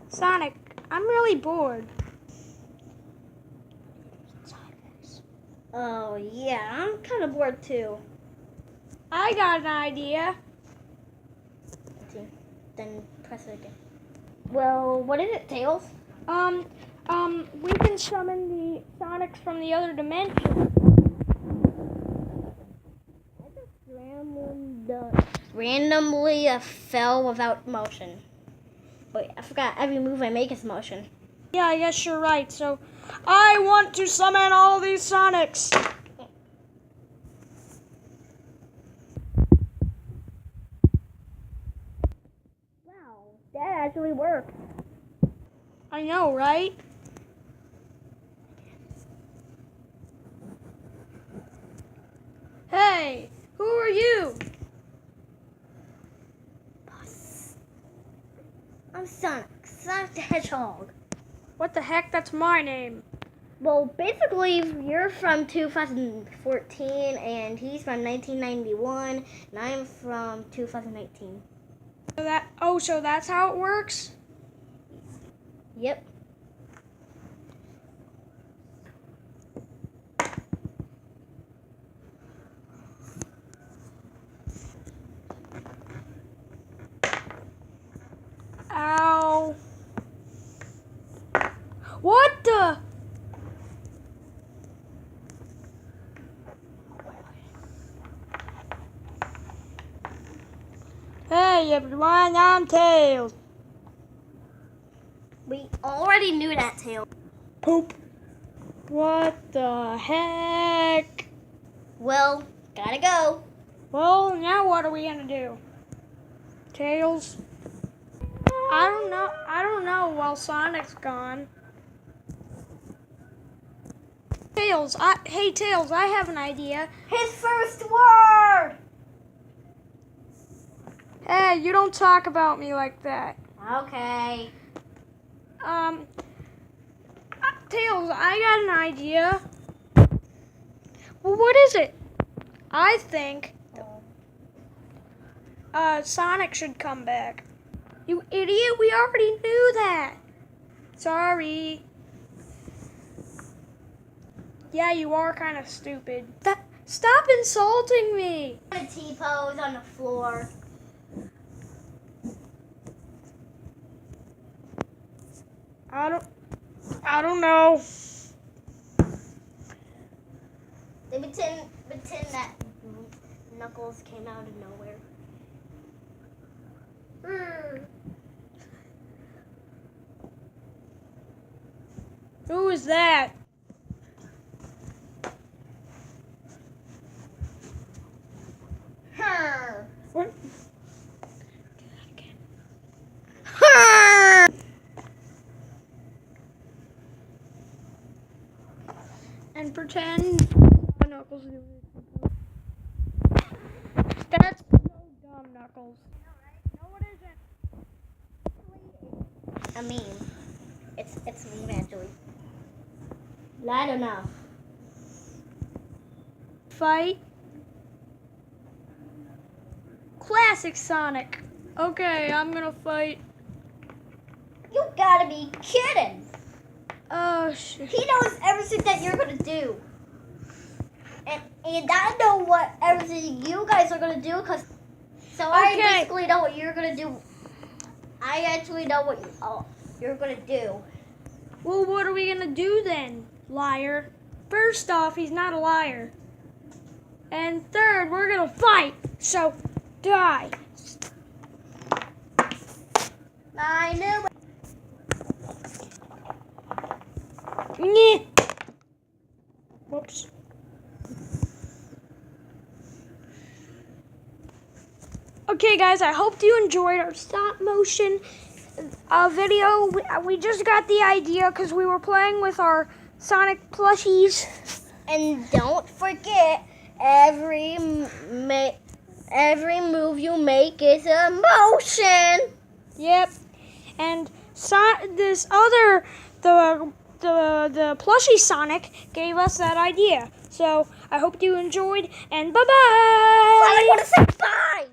Sonic, I'm really bored. Oh, yeah, I'm kind of bored too. I got an idea. Let's see. Then press it again. Well, what is it, Tails? We can summon the Sonics from the other dimension. I just randomly fell without motion. Wait, I forgot every move I make is motion. Yeah, I guess you're right. So, I want to summon all these Sonics. Wow, that actually worked. I know, right? Hey, who are you? I'm Sonic the Hedgehog. What the heck? That's my name. Well, basically, you're from 2014, and he's from 1991, and I'm from 2019. So that's how it works? Yep. Ow. What the? Hey everyone, I'm Tails. We already knew that, Tails. Poop. What the heck? Well, gotta go. Well, now what are we gonna do? Tails? I don't know while Sonic's gone. Hey Tails, I have an idea. His first word! Hey, you don't talk about me like that. Okay. Tails, I got an idea. Well, what is it? I think Sonic should come back. You idiot, we already knew that. Sorry. Yeah, you are kind of stupid. Stop insulting me. A T-pose on the floor. I don't know. They pretend that Knuckles came out of nowhere. Who is that? What? Do that again. And pretend Knuckles is doing it. That's so dumb, Knuckles. No, it isn't. A meme. It's a meme actually. Loud enough. Fight. Classic Sonic. Okay, I'm gonna fight. You gotta be kidding. Oh shit. He knows everything that you're gonna do. And I know what everything you guys are gonna do, so I basically know what you're gonna do. I actually know what you're gonna do. Well, what are we gonna do then, liar? First off, he's not a liar. And third, we're gonna fight. So, die. I knew it. Nyeh. Whoops. Okay, guys, I hope you enjoyed our stop motion video. We just got the idea because we were playing with our Sonic plushies. And don't forget, every move you make is a motion. Yep. And the plushie Sonic gave us that idea. So I hope you enjoyed, and bye-bye. I want to say bye.